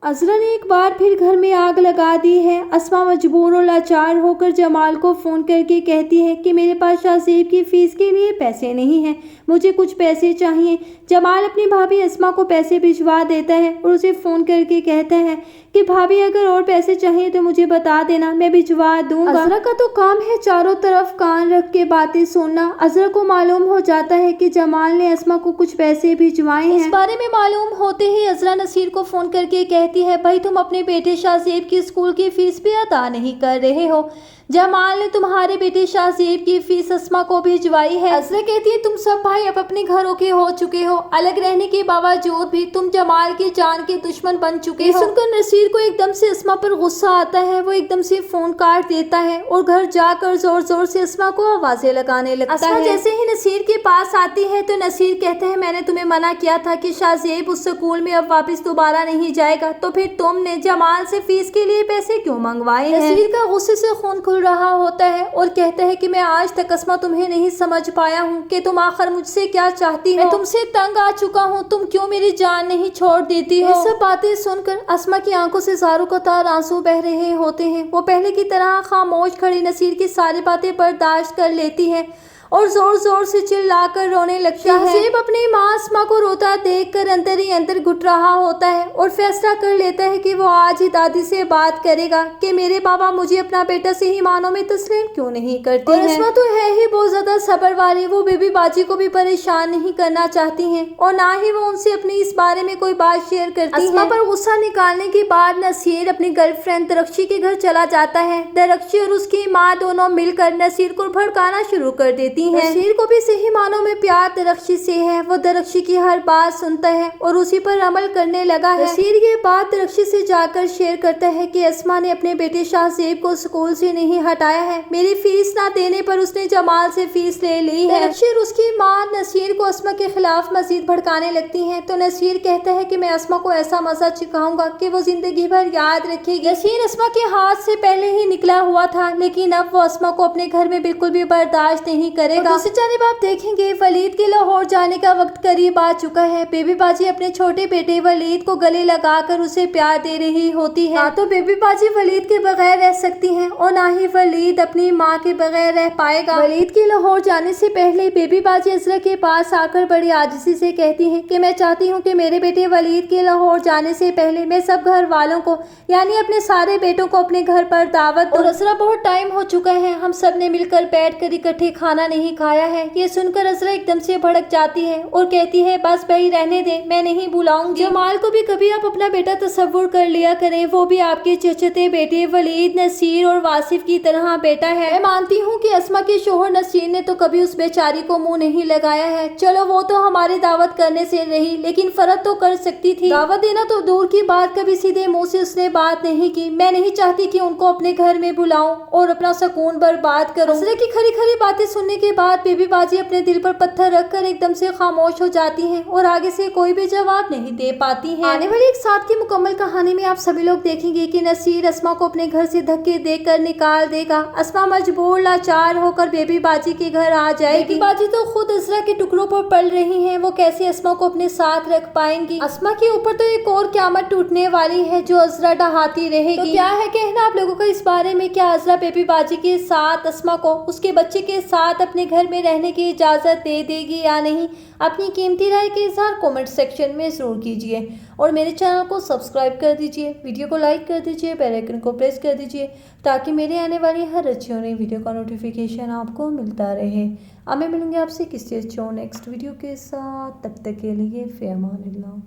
अज़रा ने एक बार फिर घर में आग लगा दी है। अस्मा मजबूर और लाचार होकर जमाल को फ़ोन करके कहती है कि मेरे पास शाहज़ेब की फ़ीस के लिए पैसे नहीं हैं, मुझे कुछ पैसे चाहिए। जमाल अपनी भाभी अस्मा को पैसे भिजवा देता है और उसे फ़ोन करके कहता है कि भाभी अगर और पैसे चाहिए तो मुझे बता देना, मैं भिजवा दूंगा। अज़रा का तो काम है चारों तरफ कान रख के बातें सुनना। अज़रा को मालूम हो जाता है कि जमाल ने अस्मा को कुछ पैसे भिजवाए हैं। इस बारे में मालूम होते ही अज़रा नसीर को फ़ोन करके कहती है, भाई तुम अपने बेटे शाहज़ेब की स्कूल की फ़ीस भी अदा नहीं कर रहे हो। जमाल ने तुम्हारे बेटे शाहज़ेब की फ़ीस अस्मा को भिजवाई है। अज़रा कहती है, तुम सब भाई अब अपने घरों के हो चुके हो, अलग रहने के बावजूद भी तुम जमाल की जान के दुश्मन बन चुके हो। सुनकर नसीर को एकदम से अस्मा पर गुस्सा आता है। वो एकदम से फ़ोन काट देता है और घर जाकर ज़ोर ज़ोर से अस्मा को आवाज़ें लगाने लगता है। जैसे ही नसीर के पास आती है तो नसीर कहता है, मैंने तुम्हें मना किया था कि शाहज़ेब उस स्कूल में अब वापस दोबारा नहीं जाएगा, तो फिर तुमने जमाल से फ़ीस के लिए पैसे क्यों मंगवाए हैं? नसीर का गुस्से से खून खुल रहा होता है और कहता है कि मैं आज तक अस्मा तुम्हें नहीं समझ पाया हूँ कि तुम आखिर मुझसे क्या चाहती हो। मैं तुमसे तंग आ चुका हूँ, तुम क्यों मेरी जान नहीं छोड़ देती हो? ये सब बातें सुनकर अस्मा की आंखों से ज़ारों कतार आंसू बह रहे होते हैं। वो पहले की तरह खामोश खड़ी नसीर की सारी बातें बर्दाश्त कर लेती है और जोर जोर से चिल्लाकर रोने लगती है। शाहज़ेब अपनी माँ अस्मा को रोता देखकर अंदर ही अंदर घुट रहा होता है और फैसला कर लेता है कि वो आज ही दादी से बात करेगा कि मेरे बाबा मुझे अपना बेटा सही मानों में तस्लीम क्यों नहीं करते हैं। अस्मा तो है ही बहुत ज्यादा सब्र वाली, वो बेबी बाजी को भी परेशान नहीं करना चाहती हैं और ना ही वो उनसे अपनी इस बारे में कोई बात शेयर करती है। अस्मा पर गुस्सा निकालने के बाद नसीर अपनी गर्लफ्रेंड दरख्शी के घर चला जाता है। दरख्शी और उसकी माँ दोनों मिलकर नसीर को भड़काना शुरू कर देती है। नसीर को भी सही मानों में प्यार दरख्शी से है। वो दरख्शी की हर बात सुनता है और उसी पर अमल करने लगा है। नसीर ये बात दरख्शी से जाकर शेयर करता है कि अस्मा ने अपने बेटे शाहज़ेब को स्कूल से नहीं हटाया है, मेरी फीस ना देने पर उसने जमाल से फीस ले ली है। दरख्शी और उसकी माँ नसीर को अस्मा के खिलाफ मजीद भड़काने लगती है तो नसीर कहता है कि मैं अस्मा को ऐसा मजा सिखाऊंगा कि वो जिंदगी भर याद रखेगी। नसीर अस्मा के हाथ से पहले ही निकला हुआ था, लेकिन अब वो अस्मा को अपने घर में बिल्कुल भी बर्दाश्त नहीं करेगा। दूसरी जानिब आप देखेंगे वलीद के लाहौर जाने का वक्त करीब आ चुका है। बेबी बाजी अपने छोटे बेटे वलीद को गले लगाकर उसे प्यार दे रही होती है। ना तो बेबी बाजी वलीद के बगैर रह सकती है और ना ही वलीद अपनी माँ के बगैर रह पाएगा। वलीद के लाहौर जाने से पहले बेबी बाजी अज़रा के पास आकर बड़ी आजिज़ी से कहती है कि मैं चाहती हूँ कि मेरे बेटे वलीद के लाहौर जाने से पहले मैं सब घर वालों को यानी अपने सारे बेटों को अपने घर पर दावत दूँ। अज़रा बहुत टाइम हो चुका है, हम सब ने मिलकर बैठ कर इकट्ठे खाना नहीं खाया है। ये सुनकर अज़रा एकदम से भड़क जाती है और कहती है, बस भाई रहने दे, मैं नहीं बुलाऊंगी। जमाल को भी कभी आप अपना बेटा तस्वुर कर लिया करें, वो भी आपके चचेते बेटे वलीद, नसीर और वासिफ की तरह बेटा है। मैं मानती हूँ कि अस्मा के शोहर नसीर ने तो कभी उस बेचारी को मुंह नहीं लगाया है, चलो वो तो हमारी दावत करने से रही, लेकिन फर्क तो कर सकती थी। दावत देना तो दूर की बात, कभी सीधे मुँह से उसने बात नहीं की। मैं नहीं चाहती कि उनको अपने घर में बुलाऊं और अपना सुकून बर्बाद करूं। अज़रा की खरी खरी बातें सुनने के बाद बेबी बाजी अपने दिल पर पत्थर रखकर एकदम से खामोश हो जाती हैं और आगे से कोई भी जवाब नहीं दे पाती हैं। आने वाली एक साथ की मुकम्मल कहानी में आप सभी लोग देखेंगे कि नसीर अस्मा को अपने घर से धक्के देकर निकाल देगा। अस्मा मजबूर लाचार होकर बेबी बाजी के घर आ जाएगी। बेबी बाजी तो खुद अज़रा के टुकड़ों पर पल रही हैं, वो कैसे अस्मा को अपने साथ रख पाएंगी। अस्मा के ऊपर तो एक और क़यामत टूटने वाली है जो अज़रा डहाती रहेगी। तो क्या है कहना आप लोगों का इस बारे में? क्या अज़रा बेबी बाजी के साथ अस्मा को उसके बच्चे के साथ अपने घर में रहने की इजाज़त दे देगी या नहीं? अपनी कीमती राय के इज़हार कमेंट सेक्शन में ज़रूर कीजिए और मेरे चैनल को सब्सक्राइब कर दीजिए, वीडियो को लाइक कर दीजिए, बेल आइकन को प्रेस कर दीजिए ताकि मेरे आने वाली हर अच्छी और नई वीडियो का नोटिफिकेशन आपको मिलता रहे। अब मैं मिलूंगी आपसे किसी अच्छे नेक्स्ट वीडियो के साथ, तब तक के लिए फ़ी अमान अल्लाह।